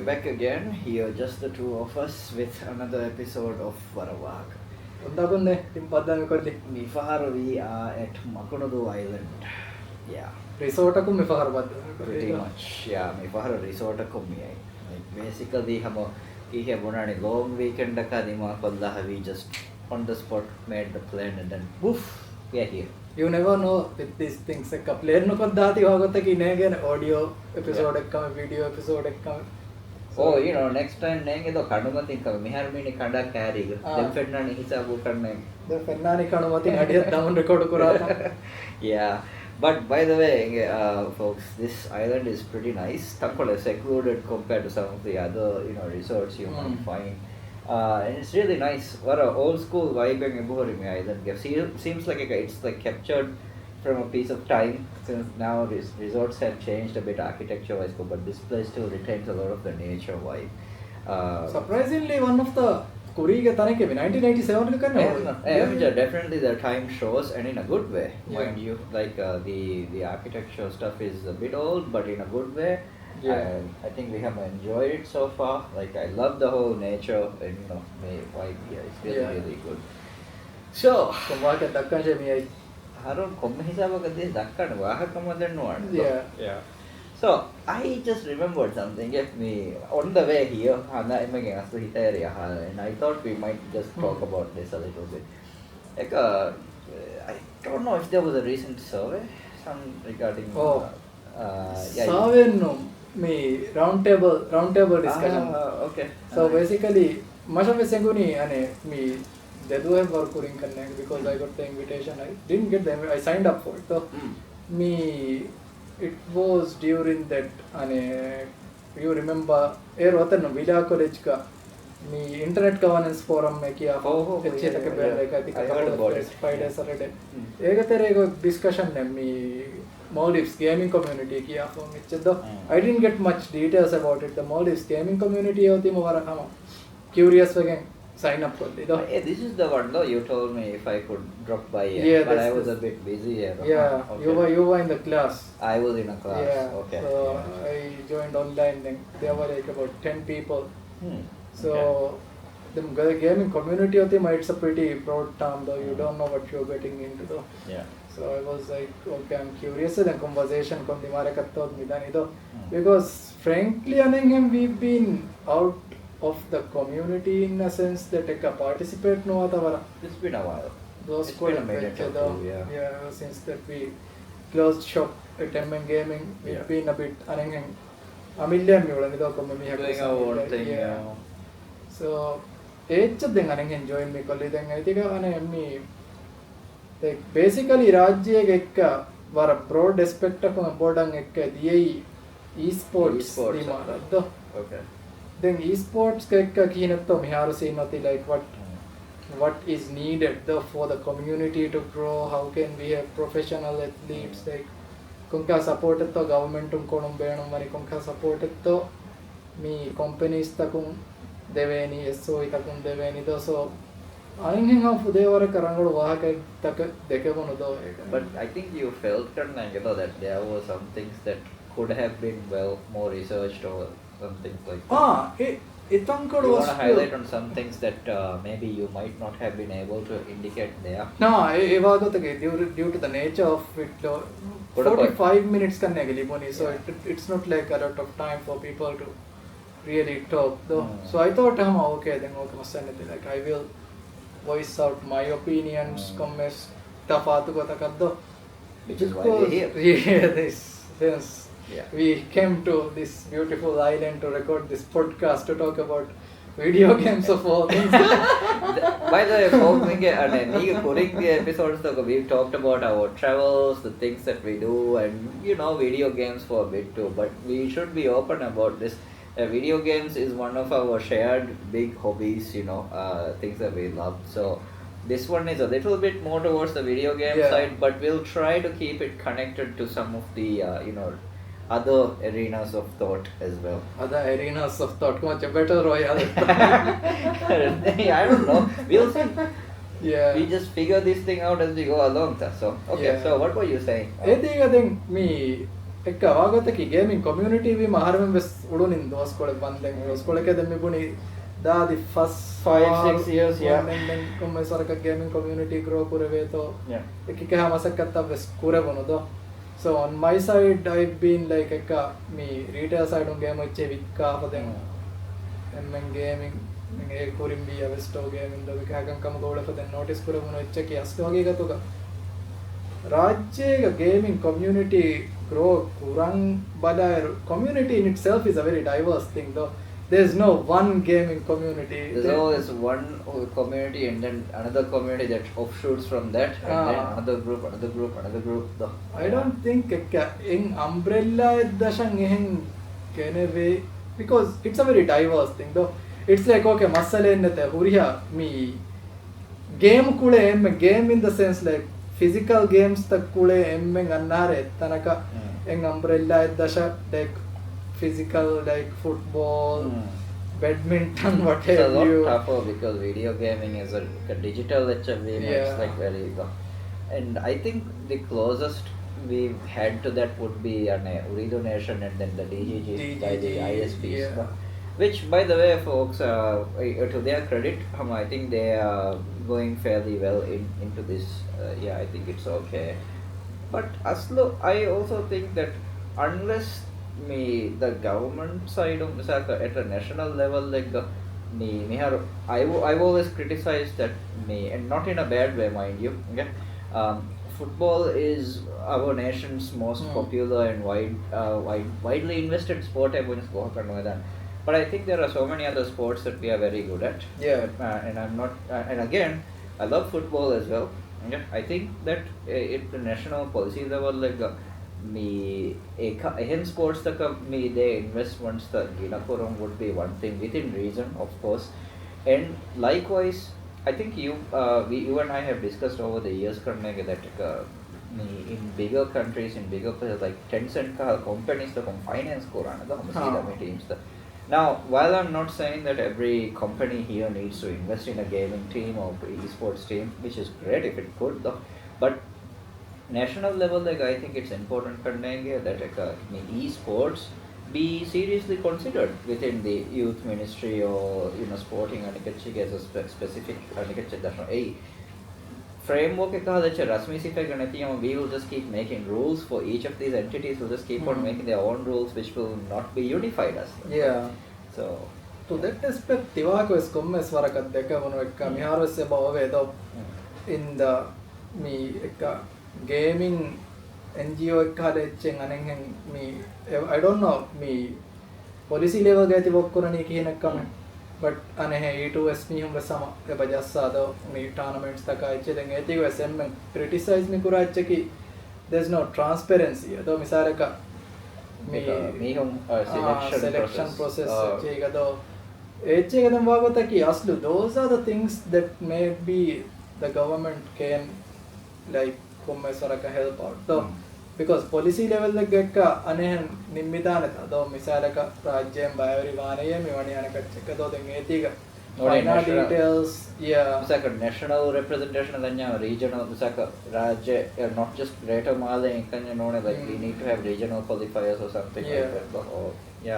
we're back again. Here, just the two of us with another episode of Varavag. Undagunne timpadami kolli. Mifahar, we are at Makunudu Island. Yeah. Resort aku mifahar badda. Pretty much. Yeah, Mifahar resort kumiyai. Like basically, hamo kihe bunani long weekend kadima kolla we just on the spot made the plan and then woof, we are here. You never know with these things. Ekka plane nu koddaati hogotta ki nege audio episode ekkama video episode ekkama. Oh, you know, next time nenge do kanumati ka mihar mini kanda carry. Then fennani hisabu karne. The fennani kanumati hadiyat damun record kurata. Yeah. But by the way, folks, this island is pretty nice. Takkole secluded compared to some of the other, resorts you might find. And it's really nice. What a old school vibe in the island. Seems like it's like captured from a piece of time. Since now resorts have changed a bit architecture-wise, but this place still retains a lot of the nature vibe. Surprisingly, one of the Kuriga Taneke 1997 definitely the time shows, and in a good way, mind you. Like the architecture stuff is a bit old, but in a good way. And I think we have enjoyed it so far. Like I love the whole nature and vibe here. It's really good. So Harun yeah. So I just remembered something. On the way here, and I thought we might just talk about this a little bit. Like I don't know if there was a recent survey, regarding. Survey no. Me roundtable discussion. Okay. So basically, much of a senguni ane me dedu have work kuring karne because I got the invitation. I didn't get the I signed up for it. So me it was during that ane you remember watan Villa College ka me internet governance forum me kiya like I think a couple of days, 5 days already. Ega discussion ne me Maldives gaming community kiya for me. I didn't get much details about it. The Maldives gaming community hoti mo curious again sign up for it. Hey, this is the one though you told me if I could drop by. But I was a bit busy here. Yeah, okay. You were in the class. I was in a class. Yeah. Okay. So I joined online. Then there were like about 10 people. So the gaming community of them, it's a pretty broad term though. You don't know what you're getting into though. Yeah. So I was like, okay, I'm curious. Then conversation because frankly, I think we've been out of the community in a sense that I participate no other. It's been a while. Those it's been a minute or two, yeah. Since that we closed shop at MN Gaming, we've been a bit a million doing our own thing. Yeah. So each of them enjoying me colleague. I think me. Like basically rajya ekka var a broad aspect of important ekka diye esports di maraddo. Okay. Then esports ekka kinatto miharu seenati like what is needed though for the community to grow. How can we have professional athletes like kunka support to government konum benum mari kunka support to me companies takun deveni so itakun deveni do so But I think you felt that there were some things that could have been more researched or some things like that. You want to highlight on some things that maybe you might not have been able to indicate there. No, due to the nature of it, 45 minutes so it's not like a lot of time for people to really talk though. So I thought, okay, then like I will voice out my opinions, comments, Which is why we're here. Since we came to this beautiful island to record this podcast to talk about video games of all things. By the way, folks, the episodes, we've talked about our travels, the things that we do, and video games for a bit too. But we should be open about this. Video games is one of our shared big hobbies, things that we love. So this one is a little bit more towards the video game side, but we'll try to keep it connected to some of the, other arenas of thought as well. Other arenas of thought, much better royal. I don't know. We'll see. Yeah. We just figure this thing out as we go along. So, okay. So what were you saying? I think me එක වාගතකි gaming community වීම හරියම වෙස් උඩුනින් දොස්කොලේ බන්දෙන් දොස්කොලේ දෙමි බුනි දාදි first 5-6 years then come saraka gaming community grow kurave to ekike ha masakkatta ves kuravono do. So on my side I've been like ekka me retail side on game iche vikka paden men gaming me kurimbi avesto gaming do vikagam kam gowla paden notice kuravono iche ki astu wage gatuga rajyega gaming community grow kurang badair community in itself is a very diverse thing though. There's no one gaming community. There's always one community and then another community that offshoots from that and then another group. I don't think in umbrella dashan ehen keneve because it's a very diverse thing though. It's like okay masale ennete huriya me game kule emme game in the sense like physical games tak kule emme gannare tanaka en umbrella dasha like physical like football, badminton, whatever. It's a lot tougher because video gaming is a digital HMV. It's like very and I think the closest we've had to that would be Uridu Nation and then the DGG by the ISPs. Which by the way folks, to their credit, I think they are going fairly well into this. I think it's okay. But Aslo, I also think that unless the government side of Misaka at a national level like I've always criticized that and not in a bad way mind you, okay? Football is our nation's most popular and widely invested sport. But I think there are so many other sports that we are very good at. And I'm not and again I love football as well. Okay? I think that at the national policy level like hence sports they investments the Ginapuram would be one thing within reason of course, and likewise I think you and I have discussed over the years that in bigger countries in bigger places like Tencent companies the finance teams. Now while I'm not saying that every company here needs to invest in a gaming team or esports team, which is great if it could though, but national level like I think it's important that esports be seriously considered within the youth ministry or sporting as a specific framework we will just keep making rules for each of these entities. Will just keep on making their own rules which will not be unified as so to that aspect tivako is commes warakat deka mono ekka miharwes above do in the gaming NGO ekkada echen anen me I don't know me policy level ga ti bokkurani kiyenakam but ane E2S me hum sama e bajassa do me tournaments taka eche den etigo SM criticize me kura echeki there's no transparency do misalaka me hum selection process echega do echega den wagotaki aslu those are the things that maybe the government can like commerce help out so because policy level like anen nimmidana do misalaka rajyam bayari vanaye mewani anakacheka do den etiga final details misaka national representation adanya regional misaka rajya not just greater Malay kanya none like we need to have regional qualifiers or something like that or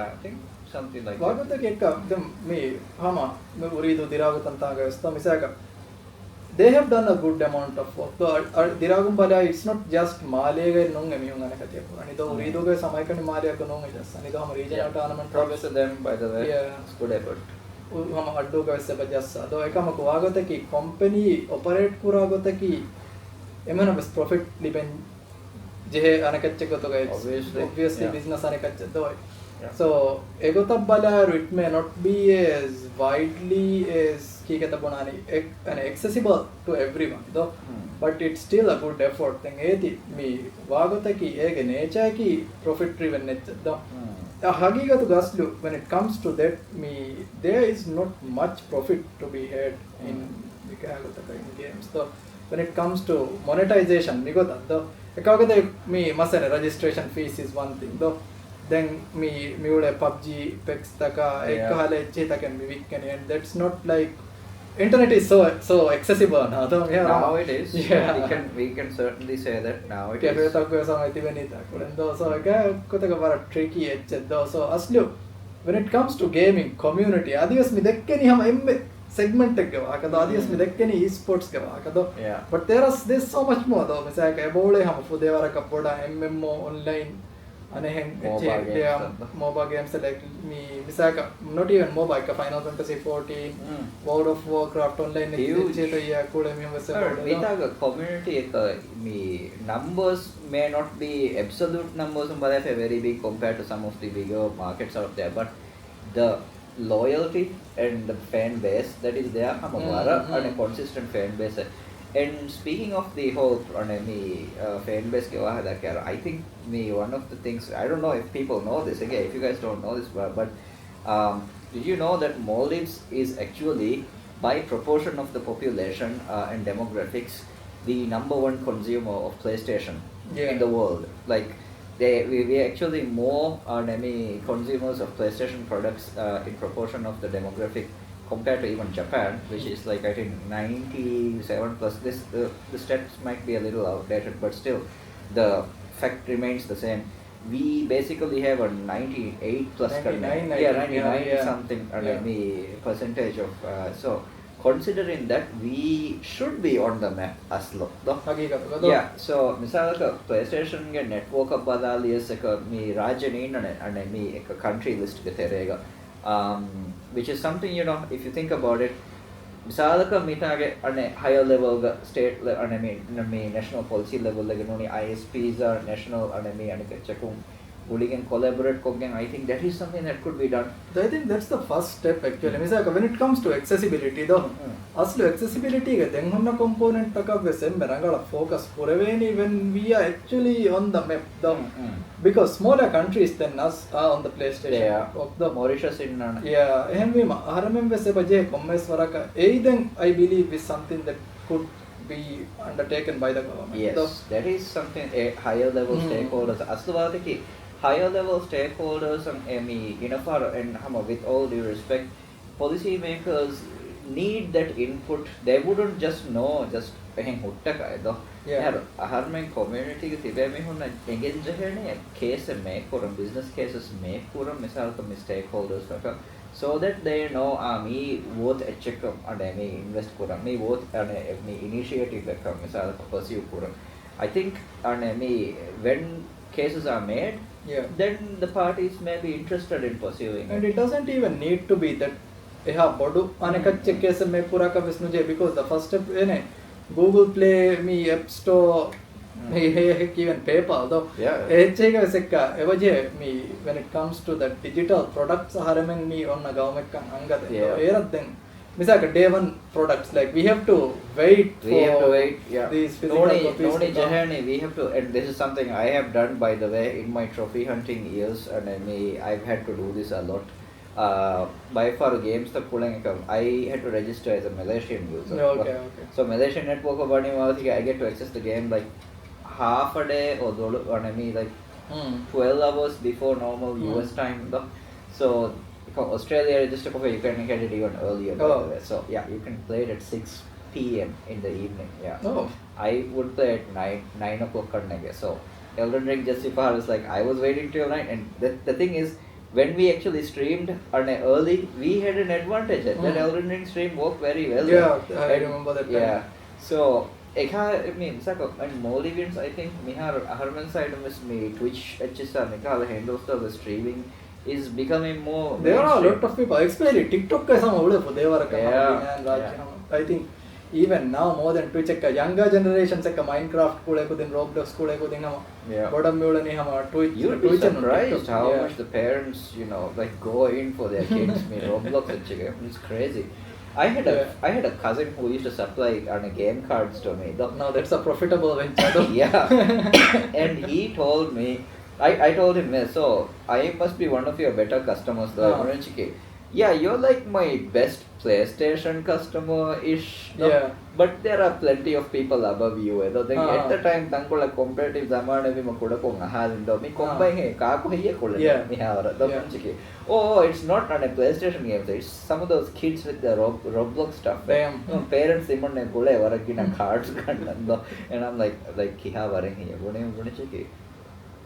I think something like that wagotaki ekka dem me hama me uridu diragutanta gasta misaka they have done a good amount of work. So diragum bala it's not just Malayga nung emiyung anakati ko. Ani do urido ga samay kan Malaya ko nung just. Ani do ham regional tournament props to them by the way. It's good effort. Ham addo ga se bajassa. Do ekama ko agota ki company operate kura agota ki emana bes profit liben jehe anakatche ko to ga obviously business anakatche do. So egota bala it may not be as widely as kikata bonani and accessible to everyone though but it's still a good effort thing eti me wagotaki ege nature ki profit driven nature though hagigatu gaslu when it comes to that me there is not much profit to be had in games though when it comes to monetization migota though ekagate me masane registration fees is one thing though then me ule PUBG pex taka ekale che taken me weekend and that's not like internet is so accessible now. Now it is. Yeah. We can certainly say that now it Cafe is. talk sama tivenita kulendo so kotaka bara tricky etcheddo so aslu when it comes to gaming community adios mi dekkeni hama emme segment ekka akado adios mi dekkeni esports ke akado Yeah. but there's so much more though misaka ebole hama fudewara kapoda MMO online anehen mobile games like me misaka not even mobile ka Final Fantasy 14 World of Warcraft online cheta ya kude me wasa Mitaga community me numbers may not be absolute numbers but they are very big compared to some of the bigger markets out there, but the loyalty and the fan base that is there and a consistent fan base. And speaking of the whole fan base, I think one of the things, I don't know if people know this, again, if you guys don't know this, but did you know that Maldives is actually, by proportion of the population and demographics, the number one consumer of PlayStation in the world? Like, we actually more consumers of PlayStation products in proportion of the demographic compared to even Japan, which is like I think 97 plus. The stats might be a little outdated, but still the fact remains the same. We basically have a 98 plus 99 something percentage of so considering that we should be on the map aslo yeah. So misalaka PlayStation ge network badaliyas එක මේ රාජ්‍යනේ ඉන්නනේ අනේ මේ එක country list එක තේරේගා which is something, you know, if you think about it, misalaka mitage ane higher level state national policy level ISPs are national chekum can collaborate kogen. I think that is something that could be done. I think that's the first step actually. Misaka when it comes to accessibility though, aslu accessibility ge denghonna component taka vesem berangala focus kureveni when we are actually on the map though. Because smaller countries than us are on the PlayStation. Yeah. Of the Mauritius in yeah, ehme haramem vese baje commerce waraka then I believe is something that could be undertaken by the government. Yes, though. that is something a higher level stakeholders. Aslu higher level stakeholders and with all due respect, policy makers need that input. They wouldn't just know just harming community engage case make or business cases make stakeholders so that they know me both a check and me invest me both me initiative pursue I think me when cases are made, then the parties may be interested in pursuing and it doesn't even need to be that bodu anekacche case me pura ka visnuje because the first step Google Play me App Store even PayPal though me when it comes to the digital products haramen me on government kan angade then misaka day one products like we have to wait these physical copies we have to, and this is something I have done by the way in my trophy hunting years, and I've had to do this a lot. By far games I had to register as a Malaysian user. Okay. So Malaysian network I get to access the game like half a day or like 12 hours before normal US time though. So Australia register you can get it even earlier by the way. So yeah, you can play it at 6 p.m. in the evening. I would play at 9 o'clock so Elden Ring Justifier was like I was waiting till 9, and the thing is when we actually streamed early we had an advantage. That Elden Ring stream worked very well. I remember that time. Yeah, so and Maldivians I think Harman side of me Twitch handles the streaming is becoming more there are a lot of people especially TikTok I think even now more than Twitch younger generations Minecraft Roblox you'd be surprised how much the parents like go in for their kids Roblox it's crazy. I had a cousin who used to supply game cards to me. Now that's a profitable venture. Yeah. And he told me, I told him, so I must be one of your better customers though. Yeah, you're like my best PlayStation customer-ish. No? Yeah. But there are plenty of people above you. Then at the Ah. time, tangkola competitive zamana vi makuda ko ngahalindo. Mi combine he kaako hiya kola. Yeah. Mi havara. The Yeah. punchiki. Oh, it's not on a PlayStation game. It's some of those kids with the Roblox stuff. Damn. Parents imonne kule varakina cards kannando. And I'm like kiha varing hiya. Gune chiki.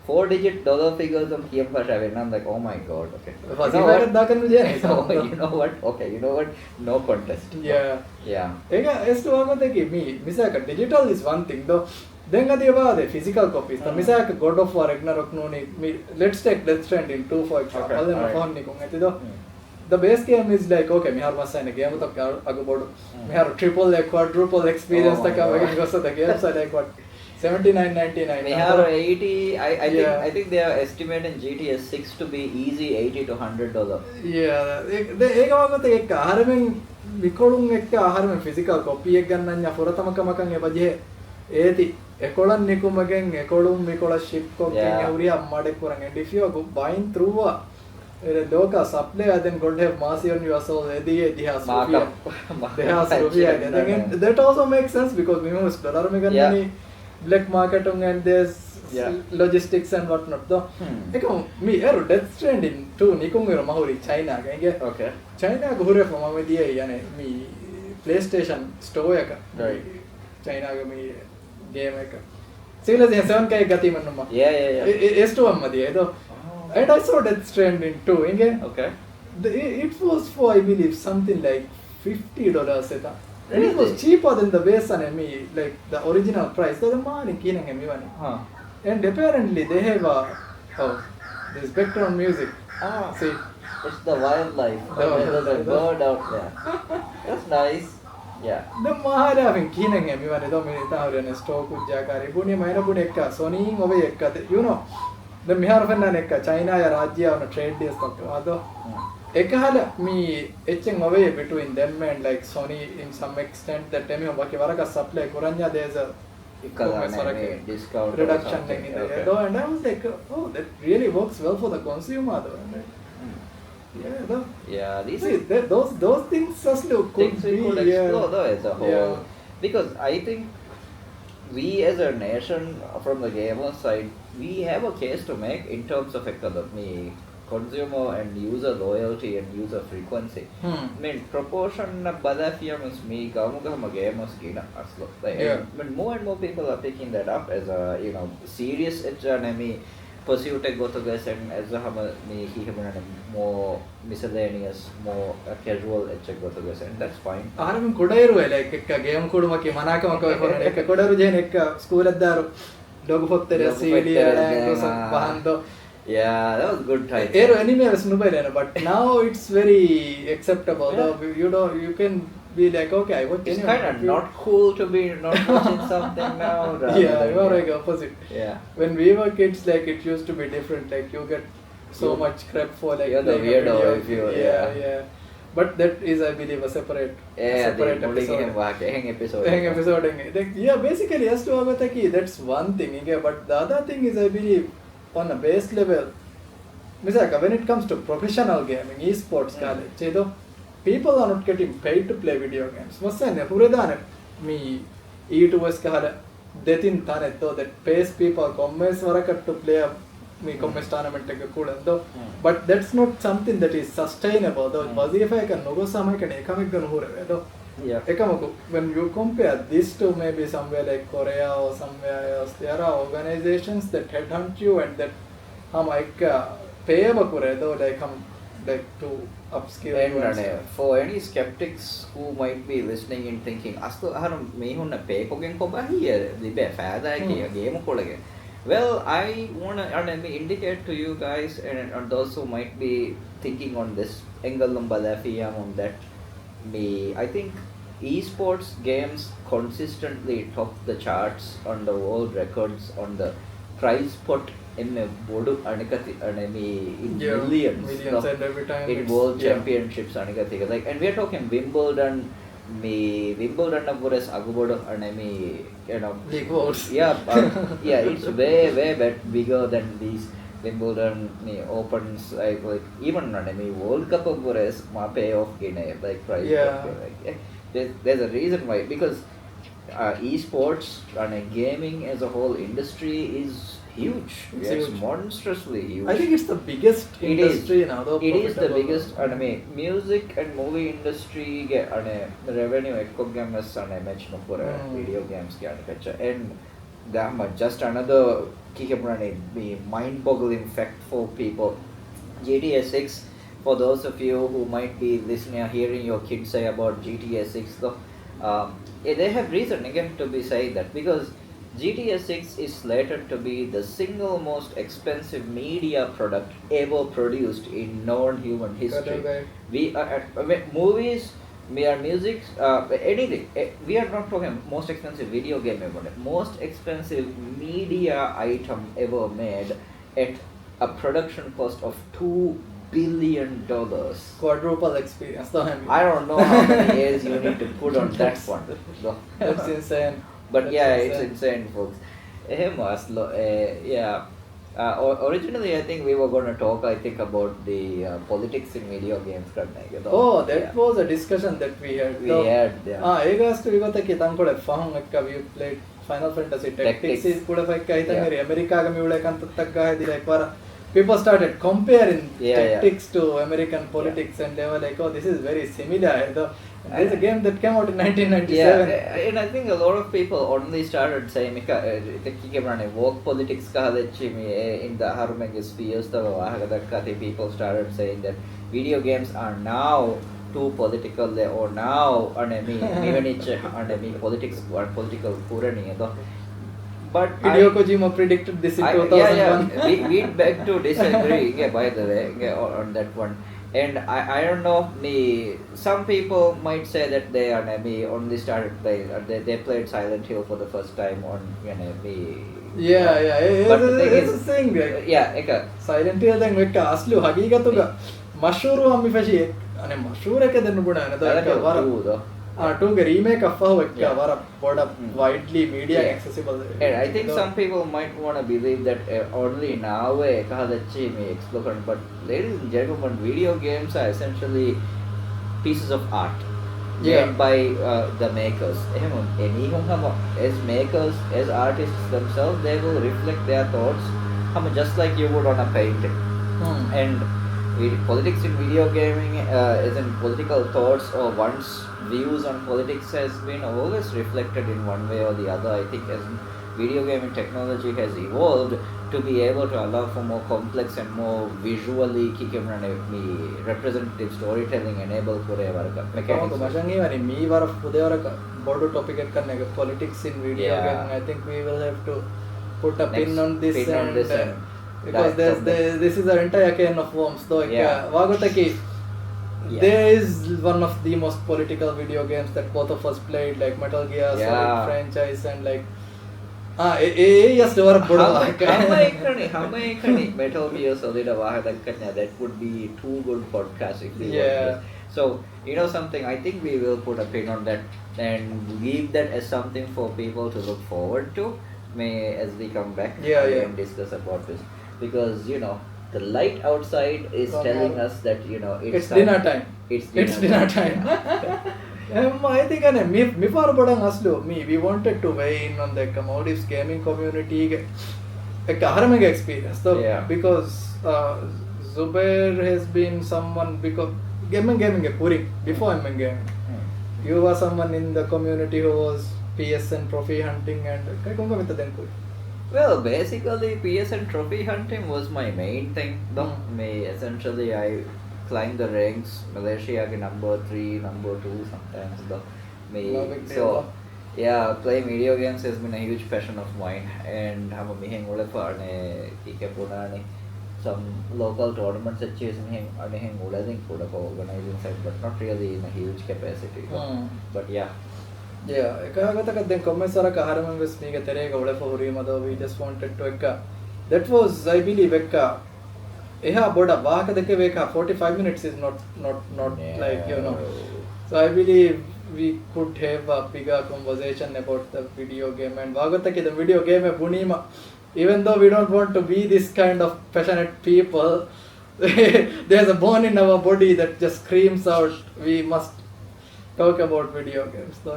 4-digit dollar figures of here for Shavin. I'm like, oh my god, okay. You know what? Okay, you know what? No contest. Yeah. Yeah. Ega estu agateki me misaka digital is one thing though. Then adeva the physical copies. The misaka God of War Ragnarok no ni me let's take Death Stranding 2 for example. Okay, Then phone ni kung etido. The base game is like okay, me har masana game to agobodu. Me har triple like quadruple experience taka again goes the games are like what 79.99. We have 80. Yeah. I think they are estimating GTA 6 to be easy $80 to $100. Yeah, ඒක වගේ එක ආහාරයෙන් විකොළුන් එක්ක ආහාරයෙන් physical copy එක ගන්න nya පුරතමකමකන් ඒ වජේ ඒති 11 නිකුමගෙන් 11 විකොළ sheep කොක්කෙන් අවුරිය අම්මඩේ කරන් and if you are buying through a local supplier then God have mercy on your soul they has Rupia then that also makes sense because we must dollar me ganni black market and there's logistics and whatnot though. Me ero Death Stranding 2 nikungero mahuri China ge. Okay. China ge hure mama me diye yane me PlayStation store එක. Right. China ge me game එක. Civilization 7 ka gati manuma. Yeah. S2 amma diye though. And I saw Death Stranding 2 inge. Okay. It was for I believe something like $50 eta. And it was Really? cheaper than the base and me like the original price. So the money kinang me one. Huh. And apparently they have this background music. Ah. See, It's the wildlife. There's a bird out there. That's nice. Yeah. the Maharavan kinang me one. The minute and a store could jackari. Puni Maina Puneka, Sony away ekka. You know, the Miharavan and Eka, China, Rajya on a trade deal. Ekhala me etching away between them and like Sony in some extent that time Varaka supply Kuranya there's a Discount reduction in okay. there. And I was like, oh, that really works well for the consumer though. And Yeah, these see, those things just could things we be could explore though as a whole. Yeah. Because I think we as a nation from the gamer side, we have a case to make in terms of economy, consumer and user loyalty and user frequency. I mean, proportion of Badafiamus me Gamugama gamers gina aslo. But more and more people are picking that up as a serious enemy pursuit go to guys and as a me he more miscellaneous, more casual go to guys and that's fine. ආරම කොඩේරුව like එක game කුඩුමකේ මනාකමක කරන එක කොඩරු ජෙන එක school එක දාරු ලොගු පොත්තේ CD පහන්දෝ. Yeah, that was good time. Ero anime was nubairena, but now it's very acceptable. Yeah. Though you can be like, okay, I watch It's anime. kind of not cool to be not watching something now. Yeah, you are like opposite. Yeah. When we were kids, like it used to be different. Like you get so much crap for like You're the playing a weirdo video. if you Yeah. But that is, I believe, a separate episode. Episode. Yeah, basically, as to Agataki, that's one thing. But the other thing is, I believe, on a base level, when it comes to professional gaming, esports, people are not getting paid to play video games. Me E2S detin tanetto that pays people commerce varakat to play me commerce tournament though. But that's not something that is sustainable though. If I can no sama can economic though. Yeah. When you compare this to maybe somewhere like Korea or somewhere else, there are organizations that headhunt you and that pay though like to upskill you and stuff. For any skeptics who might be listening and thinking, "Asto harum mehunna pay kogen ko ba hiya libe fada ke game kolage." Well, I wanna indicate to you guys and those who might be thinking on this angle on that. I think esports games consistently top the charts on the world records on the prize pot in bodu anikati in millions and every time in world championships anikati like and we are talking Wimbledon versus agubodu League wars. yeah it's way bigger than these Wimbledon ni opens like even me World Cup pures ma payoff gine like prize Yeah. like there's a reason why because esports and gaming as a whole industry is huge. It's It's huge. monstrously huge. I think it's the biggest It industry is. now. Though It is the profitable. biggest music and movie industry get revenue ekko games match no pura video games and just another mind-boggling fact for people. GTA 6, for those of you who might be listening or hearing your kids say about GTA 6, though, they have reason again to be saying that because GTA 6 is slated to be the single most expensive media product ever produced in non-human history. We are movies, we are music, anything. We are not talking most expensive video game ever. Most expensive media item ever made at a production cost of $2 billion. Quadruple experience. Though, I don't know how many years you need to put on that one. That's insane. But That's yeah, insane. it's insane, folks. Yeah. Originally, I think we were going to talk, about the politics in video games. Oh, that was a discussion that we had. We had, yeah. Egas to go take it ಕೂಡ ಫಾಹಂ ಅಕ್ಕ we played Final Fantasy Tactics is ಕೂಡ ಫೈಕ ಐತಂಗರಿ ಅಮೆರಿಕಾಗ ಮಿউಳೆ ಕಂತ ತಗ್ಗ ಹದಿ like para people started comparing tactics to American politics and they were like, oh, this is very similar. There's a game that came out in 1997. Yeah, and I think a lot of people only started saying woke politics in the Harumenge spheres people started saying that video games are now too political or now politics or political kurani. But Hideo Kojima predicted this in 2001. We beg to disagree, by the way, on that one. And I don't know, some people might say that they are only started playing, they played Silent Hill for the first time on But it's a thing. Silent Hill then vekka aslu hagigatuga mashhuru hammi fashi ane mashhur එක දෙන්න බුණ නේද टूगे remake of vara boda widely media accessible. And I think some people might want to believe that only now explore, but ladies and gentlemen, video games are essentially pieces of art made by the makers. As makers, as artists themselves, they will reflect their thoughts just like you would on a painting. And politics in video gaming, as in political thoughts or one's views on politics, has been always reflected in one way or the other. I think as video gaming technology has evolved to be able to allow for more complex and more visually representative storytelling enabled for topic politics in video gaming. I think we will have to put a pin on this because this is an entire can of worms though. There is one of the most political video games that both of us played, like Metal Gear Solid franchise and like Metal Gear Solid that would be two good podcasts if we so something, I think we will put a pin on that and leave that as something for people to look forward to as we come back and discuss about this, because the light outside is telling us that it's dinner time. It's dinner time. I think we wanted to weigh in on the Maldives gaming community experience though, because Zubair has been someone, because gaming before gaming you were someone in the community who was PSN trophy hunting and well, basically PSN trophy hunting was my main thing though. Essentially I climbed the ranks, Malaysia number 3, number 2 sometimes though. So yeah, playing video games has been a huge passion of mine, and I'm some local tournaments organizing side, but not really in a huge capacity. But yeah. Then comments are we just wanted to that was, I believe, 45 minutes is not like so I believe we could have a bigger conversation about the video game and the video game even though we don't want to be this kind of passionate people, there's a bone in our body that just screams out, we must talk about video games. So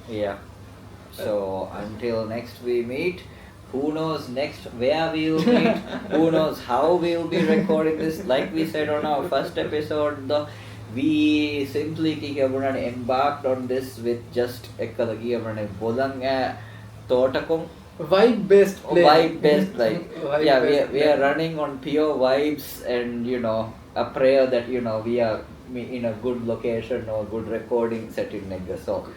Yeah. So until next we meet, who knows next where we will meet, who knows how we will be recording this. Like we said on our first episode, we simply embarked on this with just vibe based play. Vibe based, like Vibe yeah, based we are play. running on pure vibes, and a prayer that we are in a good location or good recording setting nigga. So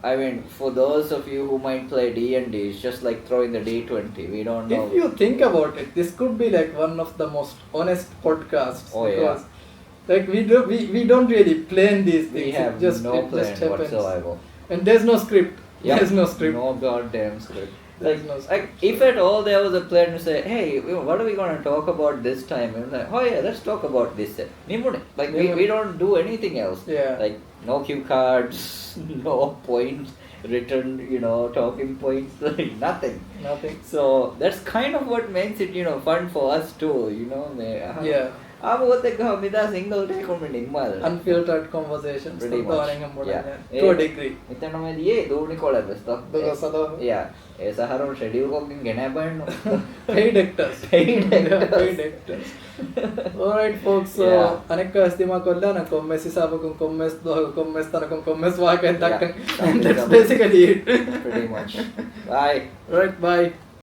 I mean, for those of you who might play D&D, it's just like throwing the D20. We don't know. If you think about it, this could be like one of the most honest podcasts. Oh, because like we don't really plan these things. We have it just plan happens. whatsoever. And there's no script. Yep. There's no script. No goddamn script. There's no script. Like if at all there was a plan to say, hey, what are we going to talk about this time? And like, oh yeah, let's talk about this. Like we don't do anything else. Yeah. Like no cue cards, no points written, talking points, like nothing. Nothing. So that's kind of what makes it, fun for us too. Yeah. Single take on Unfiltered conversations. Pretty much. Yeah. To a degree. Yeah. Saharon schedule cooking Paid actors. Paid actors. Paid actors. Alright folks, so Yeah. aneka estima kolla na commes isaba kun commes do commes tana kun commes wa kan Yeah. takkan. And that's basically it. Pretty much. Bye. Right, bye.